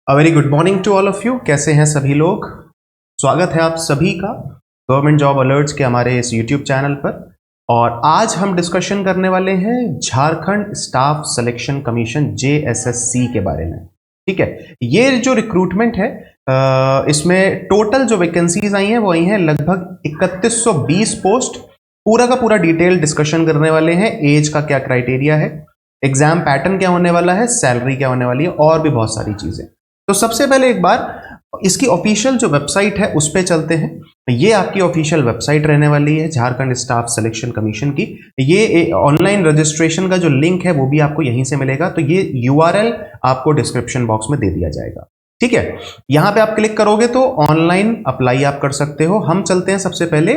A very good morning to all of you. कैसे हैं सभी लोग? स्वागत है आप सभी का गवर्नमेंट जॉब अलर्ट्स के हमारे इस यूट्यूब चैनल पर। और आज हम डिस्कशन करने वाले हैं Jharkhand staff selection commission JSSC के बारे में। ठीक है, ये जो रिक्रूटमेंट है इसमें टोटल जो वैकेंसीज आई हैं वो आई हैं लगभग 3120 पोस्ट। पूरा का पूरा डिटेल डिस्कशन करने वाले हैं। एज का क्या क्राइटेरिया है, एग्जाम पैटर्न क्या होने वाला है, सैलरी क्या होने वाली है और भी बहुत सारी चीजें। तो सबसे पहले एक बार इसकी ऑफिशियल जो वेबसाइट है उस पर चलते हैं। ये आपकी ऑफिशियल वेबसाइट रहने वाली है झारखंड स्टाफ सिलेक्शन कमीशन की। ये ऑनलाइन रजिस्ट्रेशन का जो लिंक है वो भी आपको यहीं से मिलेगा। तो ये URL आपको डिस्क्रिप्शन बॉक्स में दे दिया जाएगा। ठीक है, यहां पे आप क्लिक करोगे तो ऑनलाइन अप्लाई आप कर सकते हो। हम चलते हैं सबसे पहले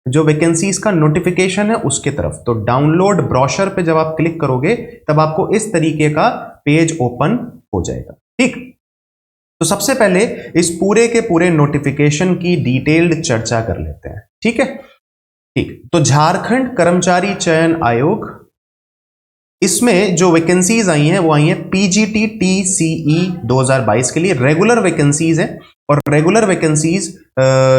जो वैकेंसीज का नोटिफिकेशन है उसके तरफ। तो डाउनलोड ब्रोशर पे जब आप क्लिक करोगे तब आपको इस तरीके का पेज ओपन हो जाएगा। ठीक, तो सबसे पहले इस पूरे के पूरे नोटिफिकेशन की डिटेल्ड चर्चा कर लेते हैं। ठीक है, ठीक। तो झारखंड कर्मचारी चयन आयोग, इसमें जो वैकेंसीज आई हैं वो आई हैं PGT TCE 2022 के लिए रेगुलर वैकेंसीज हैं। और रेगुलर वैकेंसीज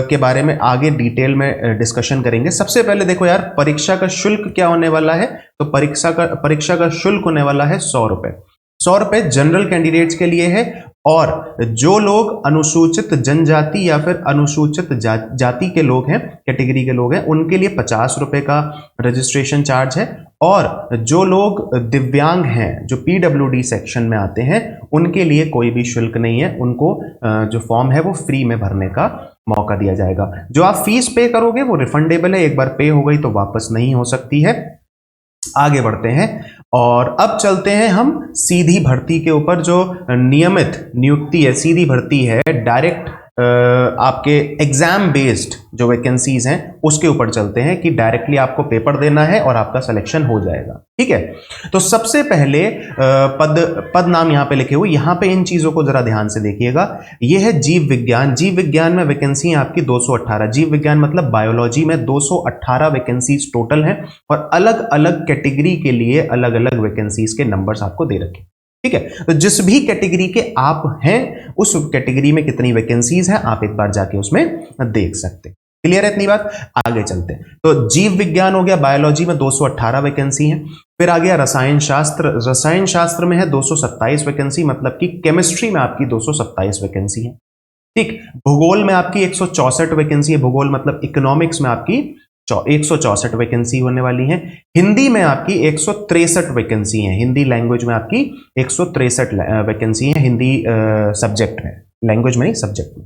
के बारे में आगे डिटेल में डिस्कशन करेंगे। सबसे पहले देखो यार, परीक्षा का शुल्क क्या होने वाला है। तो परीक्षा का शुल्क होने वाला है 100 रुपए। 100 रुपए जनरल कैंडिडेट्स के लिए है। और जो लोग अनुसूचित जनजाति या फिर अनुसूचित जाति के लोग हैं, कैटेगरी के लोग हैं, उनके लिए 50 रुपए का रजिस्ट्रेशन चार्ज है। और जो लोग दिव्यांग हैं, जो PWD सेक्शन में आते हैं, उनके लिए कोई भी शुल्क नहीं है। उनको जो फॉर्म है वो फ्री में भरने का मौका दिया जाएगा। जो आप फीस पे करोगे वो रिफंडेबल है, एक बार पे हो गई तो वापस नहीं हो सकती है। आगे बढ़ते हैं और अब चलते हैं हम सीधी भर्ती के ऊपर। जो नियमित नियुक्ति है, सीधी भर्ती है, डायरेक्ट आपके एग्जाम बेस्ड जो वैकेंसीज हैं उसके ऊपर चलते हैं कि डायरेक्टली आपको पेपर देना है और आपका सिलेक्शन हो जाएगा। ठीक है, तो सबसे पहले पद नाम यहां पे लिखे हुए, यहां पे इन चीजों को जरा ध्यान से देखिएगा। यह है जीव विज्ञान। जीव विज्ञान में वैकेंसी है आपकी 218। जीव विज्ञान मतलब बायोलॉजी में 218 वैकेंसीज टोटल हैं। और अलग अलग कैटेगरी के लिए अलग अलग वैकेंसीज के नंबर्स आपको दे रखे। ठीक है, तो जिस भी कैटेगरी के आप हैं उस कैटेगरी में कितनी वैकेंसीज हैं आप एक बार जाके उसमें देख सकते हैं। क्लियर है इतनी बात? आगे चलते हैं। तो जीव विज्ञान हो गया, बायोलॉजी में 218 वैकेंसी है। फिर आ गया रसायन शास्त्र। रसायन शास्त्र में है 227 वैकेंसी, मतलब कि केमिस्ट्री में आपकी 227 वैकेंसी है। ठीक, भूगोल में आपकी 164 वैकेंसी है। भूगोल मतलब इकोनॉमिक्स में आपकी 164 वैकेंसी होने वाली है। हिंदी में आपकी 163 वैकेंसी है। हिंदी लैंग्वेज में आपकी 163 वैकेंसी है, हिंदी सब्जेक्ट में, लैंग्वेज में नहीं सब्जेक्ट में।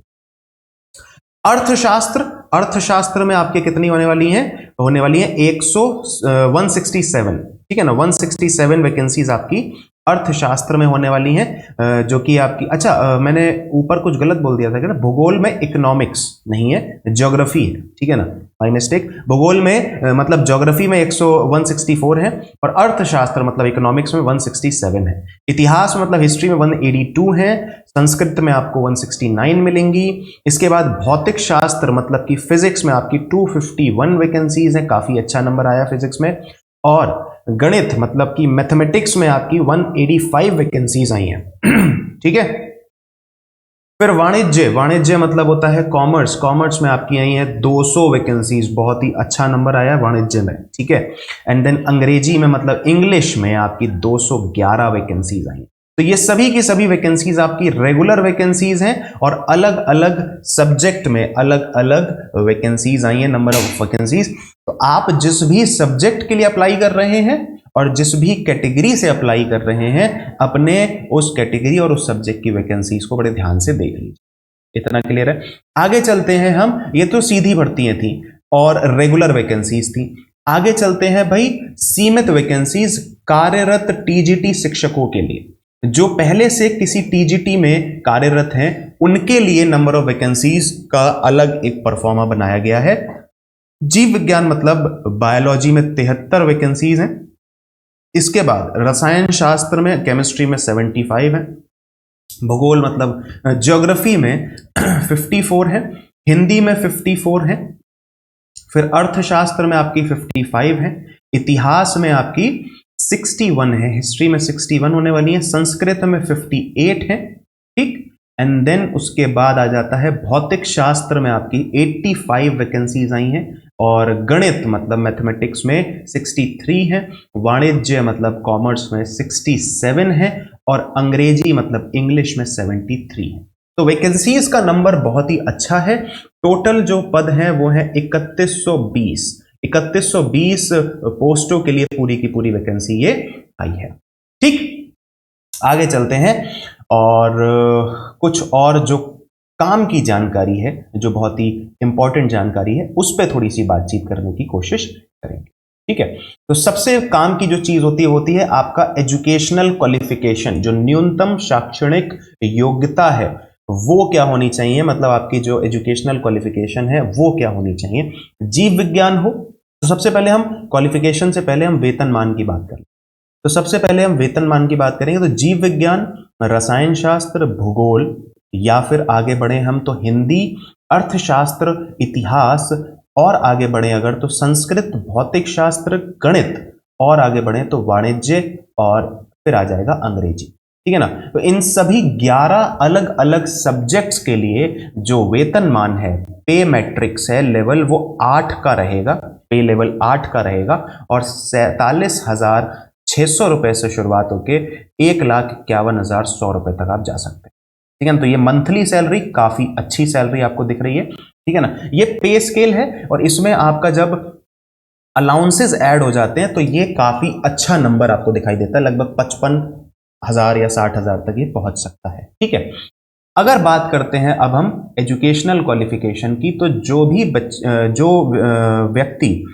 अर्थशास्त्र, अर्थशास्त्र में आपके कितनी होने वाली हैं? होने वाली है 167। ठीक है ना, 167 वैकेंसीज आपकी अर्थशास्त्र में होने वाली हैं। जो कि आपकी, अच्छा मैंने ऊपर कुछ गलत बोल दिया था कि ना, भूगोल में इकोनॉमिक्स नहीं है, ज्योग्राफी है। ठीक है ना, बाय मिस्टेक। भूगोल में मतलब ज्योग्राफी में 164 है और अर्थशास्त्र मतलब इकोनॉमिक्स में 167 है। इतिहास मतलब हिस्ट्री में 182 है। संस्कृत में आपको 169 मिलेंगी। इसके बाद भौतिक शास्त्र मतलब कि फिजिक्स में आपकी 251 वैकेंसीज है, काफी अच्छा नंबर आया फिजिक्स में। और गणित मतलब कि मैथमेटिक्स में आपकी 185 वैकेंसीज आई हैं। ठीक है, फिर वाणिज्य, वाणिज्य मतलब होता है कॉमर्स। कॉमर्स में आपकी आई है 200 वैकेंसीज, बहुत ही अच्छा नंबर आया वाणिज्य में। ठीक है, एंड देन अंग्रेजी में मतलब इंग्लिश में आपकी 211 वैकेंसीज आई। तो ये सभी की सभी वैकेंसीज आपकी रेगुलर वैकेंसीज हैं और अलग अलग सब्जेक्ट में अलग अलग वैकेंसीज आई हैं, नंबर ऑफ वैकेंसीज। तो आप जिस भी सब्जेक्ट के लिए अप्लाई कर रहे हैं और जिस भी कैटेगरी से अप्लाई कर रहे हैं, अपने उस कैटेगरी और उस सब्जेक्ट की वैकेंसीज को बड़े ध्यान से देख लीजिए। इतना क्लियर है? आगे चलते हैं हम। ये तो सीधी भर्तियां थी और रेगुलर वैकेंसीज थी। आगे चलते हैं भाई सीमित वैकेंसीज, कार्यरत TGT शिक्षकों के लिए। जो पहले से किसी TGT में कार्यरत हैं उनके लिए नंबर ऑफ वैकेंसीज का अलग एक परफॉर्मा बनाया गया है। जीव विज्ञान मतलब बायोलॉजी में 73 वैकेंसीज हैं। इसके बाद रसायन शास्त्र में, केमिस्ट्री में 75 है। भूगोल मतलब ज्योग्राफी में 54 है। हिंदी में 54 है। फिर अर्थशास्त्र में आपकी 55 है। इतिहास में आपकी 61 है। हिस्ट्री में 61 होने वाली है। संस्कृत में 58 है। ठीक, एंड देन उसके बाद आ जाता है भौतिक शास्त्र में आपकी 85 वैकेंसीज आई हैं, और गणित मतलब मैथमेटिक्स में 63 है, वाणिज्य मतलब कॉमर्स में 67 है, और अंग्रेजी मतलब इंग्लिश में 73 है। तो वैकेंसीज का नंबर बहुत ही अच्छा है। टोटल जो पद हैं वो है 3120 पोस्टों के लिए पूरी की पूरी वैकेंसी ये आई है। ठीक, आगे चलते हैं और कुछ और जो काम की जानकारी है, जो बहुत ही इंपॉर्टेंट जानकारी है, उस पर थोड़ी सी बातचीत करने की कोशिश करेंगे। ठीक है, तो सबसे काम की जो चीज होती है आपका एजुकेशनल क्वालिफिकेशन, जो न्यूनतम शैक्षणिक योग्यता है वो क्या होनी चाहिए, मतलब आपकी जो एजुकेशनल क्वालिफिकेशन है वो क्या होनी चाहिए। जीव विज्ञान हो तो सबसे पहले हम क्वालिफिकेशन से पहले हम वेतनमान की बात करें, तो सबसे पहले हम वेतनमान की बात करेंगे। तो जीव विज्ञान, रसायन शास्त्र, भूगोल, या फिर आगे बढ़े हम तो हिंदी, अर्थशास्त्र, इतिहास, और आगे बढ़े अगर तो संस्कृत, भौतिक शास्त्र, गणित, और आगे बढ़े तो वाणिज्य, और फिर आ जाएगा अंग्रेजी। ठीक है ना। तो इन सभी 11 अलग अलग सब्जेक्ट्स के लिए जो वेतनमान है, पे मैट्रिक्स है लेवल, वो 8 का रहेगा, पे लेवल 8 का रहेगा, और 47,600 रुपए से शुरुआत होके 1,51,100 रुपए तक आप जा सकते हैं। ठीक है ना। तो ये मंथली सैलरी, काफी अच्छी सैलरी आपको दिख रही है। ठीक है ना। ये पे स्केल है, और इसमें आपका जब अलाउंसेस ऐड हो जाते हैं तो ये काफी अच्छा नंबर आपको दिखाई देता है, लगभग 55,000 या 60,000 तक ये पहुंच सकता है। ठीक है। अगर बात करते हैं अब हम एजुकेशनल क्वालिफिकेशन की, तो जो व्यक्ति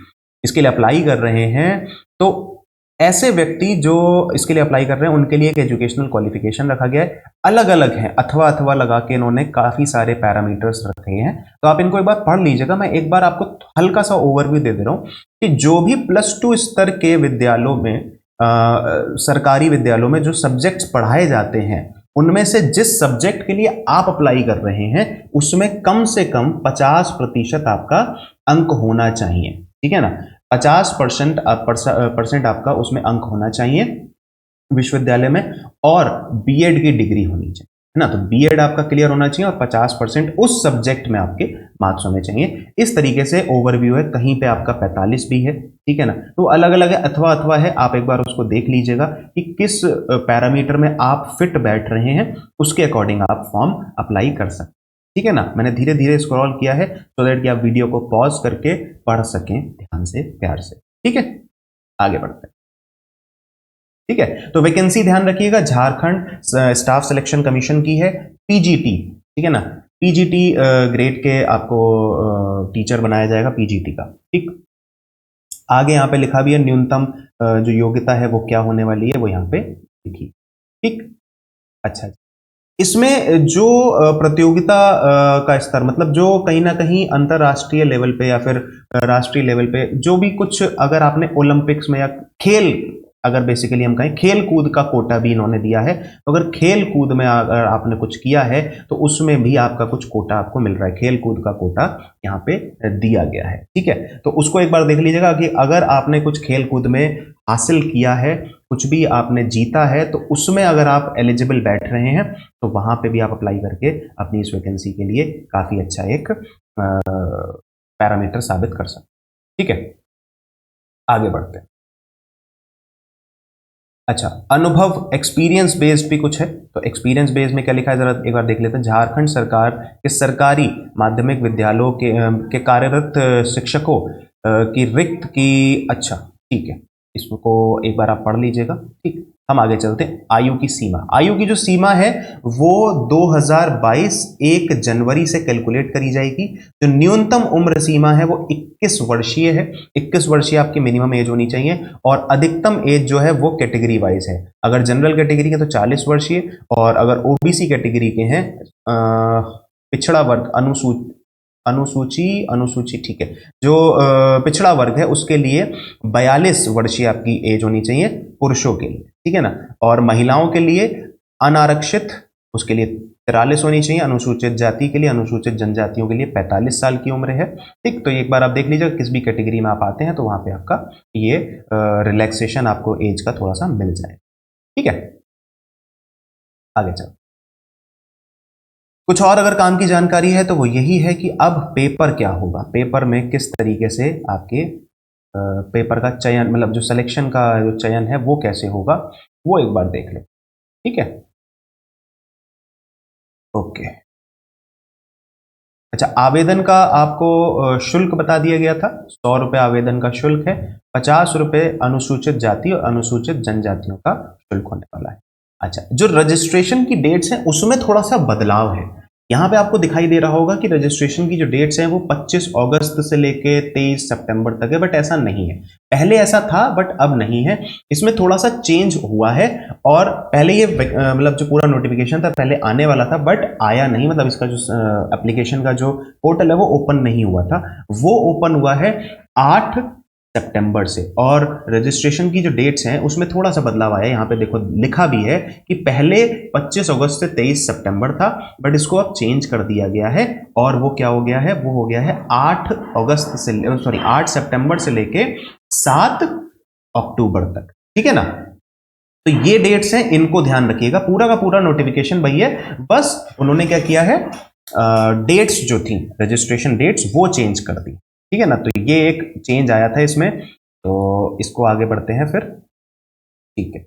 इसके लिए अप्लाई कर रहे हैं, तो ऐसे व्यक्ति जो इसके लिए अप्लाई कर रहे हैं उनके लिए एक एजुकेशनल क्वालिफिकेशन रखा गया है। अलग अलग है, अथवा अथवा लगा के इन्होंने काफी सारे पैरामीटर्स रखे हैं, तो आप इनको एक बार पढ़ लीजिएगा। मैं एक बार आपको हल्का सा ओवरव्यू दे रहा हूं कि जो भी +2 स्तर के विद्यालयों में, सरकारी विद्यालयों में जो सब्जेक्ट्स पढ़ाए जाते हैं, उनमें से जिस सब्जेक्ट के लिए आप अप्लाई कर रहे हैं उसमें कम से कम 50% आपका अंक होना चाहिए। ठीक है ना। 50% आपका उसमें अंक होना चाहिए विश्वविद्यालय में, और बीएड की डिग्री होनी चाहिए, है ना। तो बीएड आपका क्लियर होना चाहिए और 50% उस सब्जेक्ट में आपके मार्क्स होने चाहिए। इस तरीके से ओवरव्यू है, कहीं पे आपका 45 भी है। ठीक है ना। तो अलग अलग है, अथवा अथवा है, आप एक बार उसको देख लीजिएगा कि किस पैरामीटर में आप फिट बैठ रहे हैं, उसके अकॉर्डिंग आप फॉर्म अप्लाई कर सकते हैं। ठीक है ना। मैंने धीरे धीरे स्क्रॉल किया है सो दैट कि आप वीडियो को पॉज करके पढ़ सकें ध्यान से, प्यार से। ठीक है, आगे बढ़ते हैं। ठीक है, तो वैकेंसी ध्यान रखिएगा, झारखंड स्टाफ सिलेक्शन कमीशन की है, पीजीटी। ठीक है ना। पीजीटी ग्रेड के आपको टीचर बनाया जाएगा, पीजीटी का। ठीक, आगे यहाँ पे लिखा भी है न्यूनतम जो योग्यता है वो क्या होने वाली है, वो यहाँ पे लिखी। ठीक, अच्छा। इसमें जो प्रतियोगिता का स्तर, मतलब जो कहीं ना कहीं अंतरराष्ट्रीय लेवल पे या फिर राष्ट्रीय लेवल पे जो भी कुछ, अगर आपने ओलंपिक्स में या खेल, अगर बेसिकली हम कहें खेल कूद का कोटा भी इन्होंने दिया है, तो अगर खेल कूद में अगर आपने कुछ किया है तो उसमें भी आपका कुछ कोटा आपको मिल रहा है, खेल कूद का कोटा यहाँ पे दिया गया है। ठीक है, तो उसको एक बार देख लीजिएगा कि अगर आपने कुछ खेल कूद में हासिल किया है, कुछ भी आपने जीता है, तो उसमें अगर आप एलिजिबल बैठ रहे हैं तो वहां पे भी आप अप्लाई करके अपनी इस वैकेंसी के लिए काफी अच्छा एक पैरामीटर साबित कर सकते हैं। ठीक है, आगे बढ़ते हैं। अच्छा, अनुभव एक्सपीरियंस बेस्ड भी कुछ है, तो एक्सपीरियंस बेस्ड में क्या लिखा है जरा एक बार देख लेते हैं। झारखंड सरकार के सरकारी माध्यमिक विद्यालयों के कार्यरत शिक्षकों की रिक्त की, अच्छा ठीक है, इसको एक बार आप पढ़ लीजिएगा। ठीक, हम आगे चलते हैं। आयु की सीमा, आयु की जो सीमा है वो 2022 1 जनवरी से कैलकुलेट करी जाएगी। जो न्यूनतम उम्र सीमा है वो 21 वर्षीय है। 21 वर्षीय आपकी मिनिमम एज होनी चाहिए, और अधिकतम एज जो है वो कैटेगरी वाइज है। अगर जनरल कैटेगरी के तो 40 वर्षीय, और अगर ओबीसी कैटेगरी के हैं, पिछड़ा वर्ग, अनुसूची ठीक है, जो पिछड़ा वर्ग है उसके लिए 42 वर्षीय आपकी एज होनी चाहिए पुरुषों के लिए। ठीक है ना। और महिलाओं के लिए अनारक्षित, उसके लिए 43 होनी चाहिए। अनुसूचित जाति के लिए, अनुसूचित जनजातियों के लिए 45 साल की उम्र है। ठीक, तो एक बार आप देख लीजिए किस भी कैटेगरी में आप आते हैं तो वहां पे आपका ये रिलैक्सेशन आपको एज का थोड़ा सा मिल जाए। ठीक है, आगे चल। कुछ और अगर काम की जानकारी है तो वो यही है कि अब पेपर क्या होगा, पेपर में किस तरीके से आपके पेपर का चयन, मतलब जो सिलेक्शन का जो चयन है वो कैसे होगा, वो एक बार देख ले। ठीक है, ओके। अच्छा, आवेदन का आपको शुल्क बता दिया गया था, 100 रुपये आवेदन का शुल्क है, 50 रुपये अनुसूचित जाति और अनुसूचित जनजातियों का शुल्क होने वाला है। अच्छा, जो रजिस्ट्रेशन की डेट्स हैं उसमें थोड़ा सा बदलाव है। यहाँ पे आपको दिखाई दे रहा होगा कि रजिस्ट्रेशन की जो डेट्स हैं वो 25 अगस्त से लेके 23 सितंबर तक है, बट ऐसा नहीं है। पहले ऐसा था बट अब नहीं है, इसमें थोड़ा सा चेंज हुआ है। और पहले ये मतलब जो पूरा नोटिफिकेशन था पहले आने वाला था बट आया नहीं, मतलब इसका जो एप्लीकेशन का जो पोर्टल है वो ओपन नहीं हुआ था, वो ओपन हुआ है 8 सितंबर से। और रजिस्ट्रेशन की जो डेट्स हैं उसमें थोड़ा सा बदलाव आया है। यहाँ पे देखो लिखा भी है कि पहले 25 अगस्त से 23 सितंबर था, बट इसको अब चेंज कर दिया गया है और वो क्या हो गया है, वो हो गया है 8 सितंबर से लेके 7 अक्टूबर तक। ठीक है ना, तो ये डेट्स हैं, इनको ध्यान रखिएगा। पूरा का पूरा नोटिफिकेशन वही है, बस उन्होंने क्या किया है, डेट्स जो थी रजिस्ट्रेशन डेट्स वो चेंज कर दी। ठीक है ना, तो ये एक चेंज आया था इसमें, तो इसको आगे बढ़ते हैं फिर। ठीक है,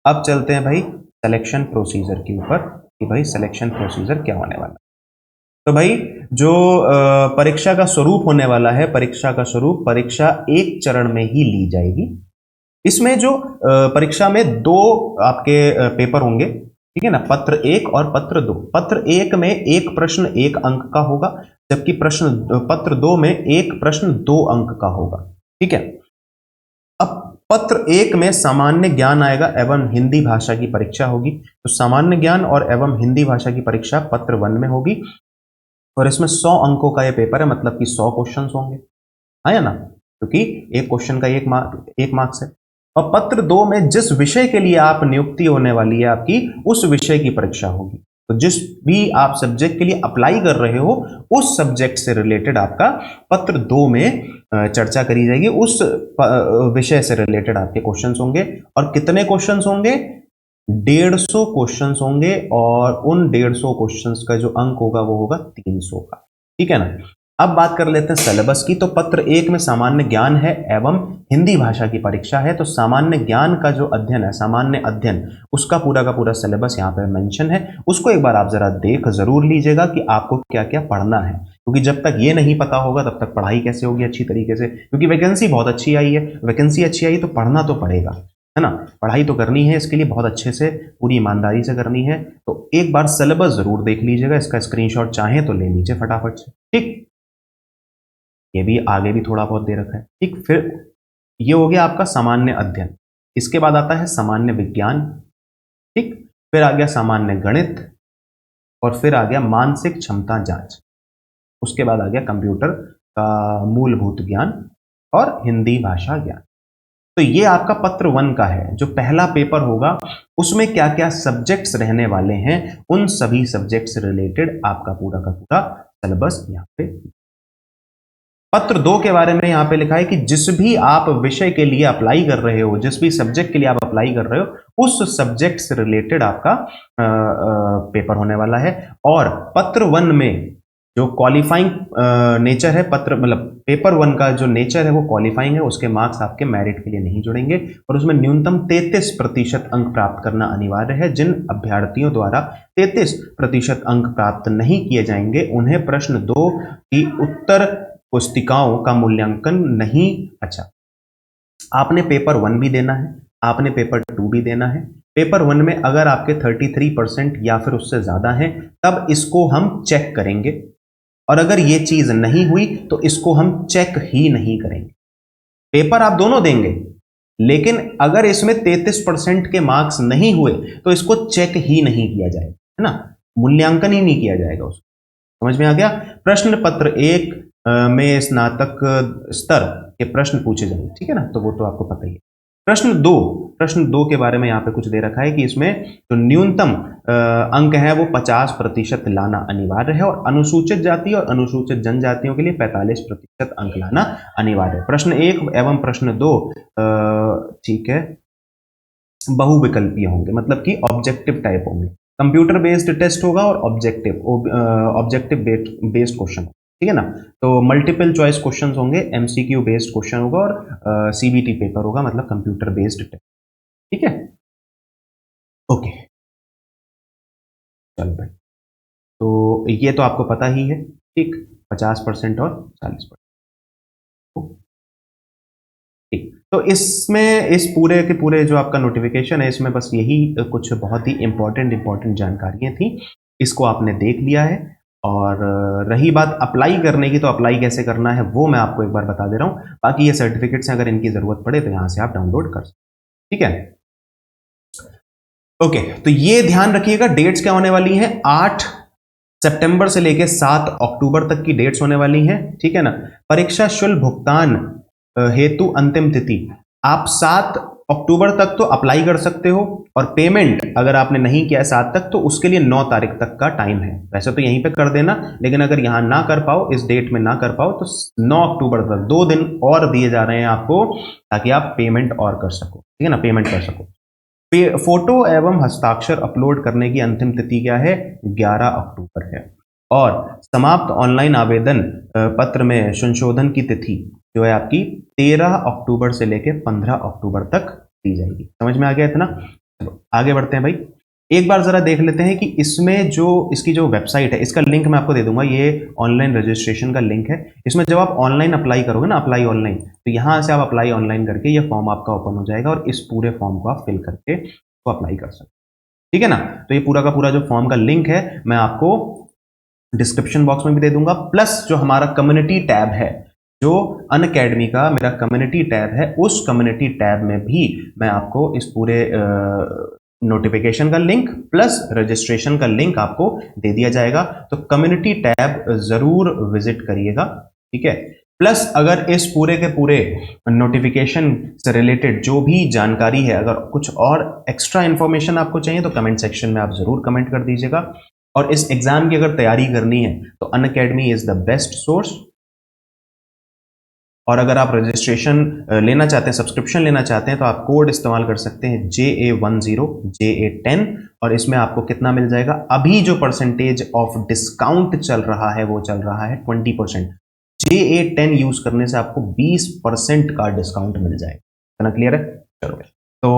अब चलते हैं भाई सिलेक्शन प्रोसीजर के ऊपर कि भाई सिलेक्शन प्रोसीजर क्या होने वाला। तो भाई जो परीक्षा का स्वरूप होने वाला है, परीक्षा का स्वरूप, परीक्षा एक चरण में ही ली जाएगी। इसमें जो परीक्षा में दो आपके पेपर होंगे, ठीक है ना, पत्र एक और पत्र दो। पत्र एक में एक प्रश्न 1 अंक का होगा, जबकि पत्र दो में एक प्रश्न 2 अंक का होगा। ठीक है, अब पत्र एक में सामान्य ज्ञान आएगा एवं हिंदी भाषा की परीक्षा होगी। तो सामान्य ज्ञान और एवं हिंदी भाषा की परीक्षा पत्र 1 में होगी और इसमें 100 अंकों का यह पेपर है, मतलब कि 100 क्वेश्चन होंगे, है ना, क्योंकि एक क्वेश्चन का एक मार्क्स है। और पत्र 2 में जिस विषय के लिए आप नियुक्ति होने वाली है आपकी, उस विषय की परीक्षा होगी। तो जिस भी आप सब्जेक्ट के लिए अप्लाई कर रहे हो उस सब्जेक्ट से रिलेटेड आपका पत्र 2 में चर्चा करी जाएगी, उस विषय से रिलेटेड आपके क्वेश्चंस होंगे। और कितने क्वेश्चंस होंगे, 150 क्वेश्चंस होंगे, और उन 150 क्वेश्चंस का जो अंक होगा वो होगा 300 का। ठीक है ना, अब बात कर लेते हैं सिलेबस की। तो पत्र एक में सामान्य ज्ञान है एवं हिंदी भाषा की परीक्षा है, तो सामान्य ज्ञान का जो अध्ययन है, सामान्य अध्ययन, उसका पूरा का पूरा सिलेबस यहाँ पे मेंशन है। उसको एक बार आप जरा देख जरूर लीजिएगा कि आपको क्या क्या पढ़ना है, क्योंकि जब तक ये नहीं पता होगा तब तक पढ़ाई कैसे होगी अच्छी तरीके से, क्योंकि वैकेंसी बहुत अच्छी आई है। वैकेंसी अच्छी आई तो पढ़ना तो पड़ेगा, है ना, पढ़ाई तो करनी है, इसके लिए बहुत अच्छे से पूरी ईमानदारी से करनी है। तो एक बार सिलेबस जरूर देख लीजिएगा, इसका स्क्रीनशॉट चाहें तो ले लीजिए फटाफट से। ठीक, ये भी आगे भी थोड़ा बहुत दे रखा है। ठीक, फिर ये हो गया आपका सामान्य अध्ययन। इसके बाद आता है सामान्य विज्ञान, ठीक, फिर आ गया सामान्य गणित, और फिर आ गया मानसिक क्षमता जांच। उसके बाद आ गया कंप्यूटर का मूलभूत ज्ञान और हिंदी भाषा ज्ञान। तो ये आपका पत्र 1 का है, जो पहला पेपर होगा उसमें क्या क्या सब्जेक्ट्स रहने वाले हैं, उन सभी सब्जेक्ट्स से रिलेटेड आपका पूरा का पूरा सिलेबस यहाँ पे। पत्र 2 के बारे में यहाँ पे लिखा है कि जिस भी आप विषय के लिए अप्लाई कर रहे हो, जिस भी सब्जेक्ट के लिए आप अप्लाई कर रहे हो, उस सब्जेक्ट से रिलेटेड आपका पेपर होने वाला है। और पत्र 1 में जो क्वालिफाइंग नेचर है, पत्र मतलब पेपर 1 का जो नेचर है वो क्वालिफाइंग है, उसके मार्क्स आपके मेरिट के लिए नहीं जुड़ेंगे, और उसमें न्यूनतम 33% अंक प्राप्त करना अनिवार्य है। जिन अभ्यर्थियों द्वारा 33% अंक प्राप्त नहीं किए जाएंगे उन्हें प्रश्न 2 की उत्तर पुस्तिकाओं का मूल्यांकन नहीं। अच्छा, आपने पेपर 1 भी देना है, आपने पेपर 2 भी देना है। पेपर 1 में अगर आपके 33% या फिर उससे ज्यादा हैं तब इसको हम चेक करेंगे, और अगर ये चीज नहीं हुई तो इसको हम चेक ही नहीं करेंगे। पेपर आप दोनों देंगे, लेकिन अगर इसमें 33% के मार्क्स नहीं हुए तो इसको चेक ही नहीं किया जाएगा, है ना, मूल्यांकन ही नहीं किया जाएगा उसको। समझ में आ गया। प्रश्न पत्र 1 में स्नातक स्तर के प्रश्न पूछे जाएंगे, ठीक है ना, तो वो तो आपको पता ही है। प्रश्न दो के बारे में यहाँ पे कुछ दे रखा है कि इसमें जो न्यूनतम अंक है वो 50% लाना अनिवार्य है, और अनुसूचित जाति और अनुसूचित जनजातियों के लिए 45% अंक लाना अनिवार्य है। प्रश्न 1 एवं प्रश्न 2 ठीक है बहुविकल्पीय होंगे, मतलब कि ऑब्जेक्टिव टाइप होंगे। कंप्यूटर बेस्ड टेस्ट होगा और ऑब्जेक्टिव बेस्ड क्वेश्चन, ठीक है ना। तो मल्टीपल चॉइस क्वेश्चंस होंगे, एमसीक्यू बेस्ड क्वेश्चन होगा और सीबीटी पेपर होगा, मतलब कंप्यूटर बेस्ड टेस्ट, ठीक है। ओके, चल भाई, तो ये तो आपको पता ही है, ठीक, 50% और 40%, ठीक। तो इसमें इस पूरे के पूरे जो आपका नोटिफिकेशन है, इसमें बस यही कुछ बहुत ही इंपॉर्टेंट जानकारियां थी, इसको आपने देख लिया है। और रही बात अप्लाई करने की, तो अप्लाई कैसे करना है वो मैं आपको एक बार बता दे रहा हूं। बाकी ये सर्टिफिकेट्स हैं, अगर इनकी जरूरत पड़े तो यहां से आप डाउनलोड कर सकते, ठीक है। ओके, तो ये ध्यान रखिएगा, डेट्स क्या होने वाली हैं, 8 सितंबर से लेकर 7 अक्टूबर तक की डेट्स होने वाली हैं, ठीक है ना। परीक्षा शुल्क भुगतान हेतु अंतिम तिथि, आप 7 अक्टूबर तक तो अप्लाई कर सकते हो, और पेमेंट अगर आपने नहीं किया 7 तक तो उसके लिए 9 तारीख तक का टाइम है। वैसे तो यहीं पे कर देना, लेकिन अगर यहां ना कर पाओ, इस डेट में ना कर पाओ, तो 9 अक्टूबर तक 2 दिन और दिए जा रहे हैं आपको, ताकि आप पेमेंट और कर सको, ठीक है ना, पेमेंट कर सको। फोटो एवं हस्ताक्षर अपलोड करने की अंतिम तिथि क्या है, 11 अक्टूबर है। और समाप्त ऑनलाइन आवेदन पत्र में संशोधन की तिथि जो है आपकी 13 अक्टूबर से लेकर 15 अक्टूबर तक दी जाएगी। समझ में आ गया इतना? चलो आगे बढ़ते हैं भाई। एक बार जरा देख लेते हैं कि इसमें जो इसकी जो वेबसाइट है, इसका लिंक मैं आपको दे दूंगा, ये ऑनलाइन रजिस्ट्रेशन का लिंक है। इसमें जब आप ऑनलाइन अप्लाई करोगे ना, अप्लाई ऑनलाइन, तो यहां से आप अप्लाई ऑनलाइन करके ये फॉर्म आपका ओपन हो जाएगा, और इस पूरे फॉर्म को आप फिल करके तो अप्लाई कर सकते, ठीक है ना। तो ये पूरा का पूरा जो फॉर्म का लिंक है मैं आपको डिस्क्रिप्शन बॉक्स में भी दे दूंगा, प्लस जो हमारा कम्युनिटी टैब है, जो अनअकैडमी का मेरा कम्युनिटी टैब है, उस कम्युनिटी टैब में भी मैं आपको इस पूरे नोटिफिकेशन का लिंक प्लस रजिस्ट्रेशन का लिंक आपको दे दिया जाएगा। तो कम्युनिटी टैब जरूर विजिट करिएगा, ठीक है। प्लस अगर इस पूरे के पूरे नोटिफिकेशन से रिलेटेड जो भी जानकारी है, अगर कुछ और एक्स्ट्रा इंफॉर्मेशन आपको चाहिए तो कमेंट सेक्शन में आप जरूर कमेंट कर दीजिएगा। और इस एग्जाम की अगर तैयारी करनी है तो Unacademy is the best source. और अगर आप रजिस्ट्रेशन लेना चाहते हैं, सब्सक्रिप्शन लेना चाहते हैं, तो आप कोड इस्तेमाल कर सकते हैं JA10 और इसमें आपको कितना मिल जाएगा, अभी जो परसेंटेज ऑफ डिस्काउंट चल रहा है वो चल रहा है 20%। JA10 यूज करने से आपको 20% का डिस्काउंट मिल जाएगा। इतना क्लियर है? चलो, तो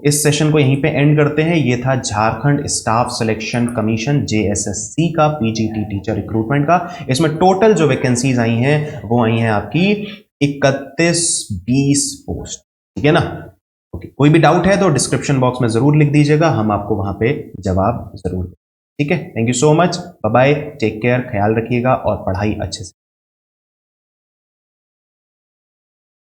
इस सेशन को यहीं पे एंड करते हैं। ये था Jharkhand staff selection commission JSSC का PGT टीचर रिक्रूटमेंट का। इसमें टोटल जो वैकेंसीज आई हैं वो आई हैं आपकी 31-20 पोस्ट, ठीक है ना। ओके, कोई भी डाउट है तो डिस्क्रिप्शन बॉक्स में जरूर लिख दीजिएगा, हम आपको वहां पे जवाब जरूर दें, ठीक है। Thank you so much, bye bye, take care, ख्याल रखिएगा और पढ़ाई अच्छे से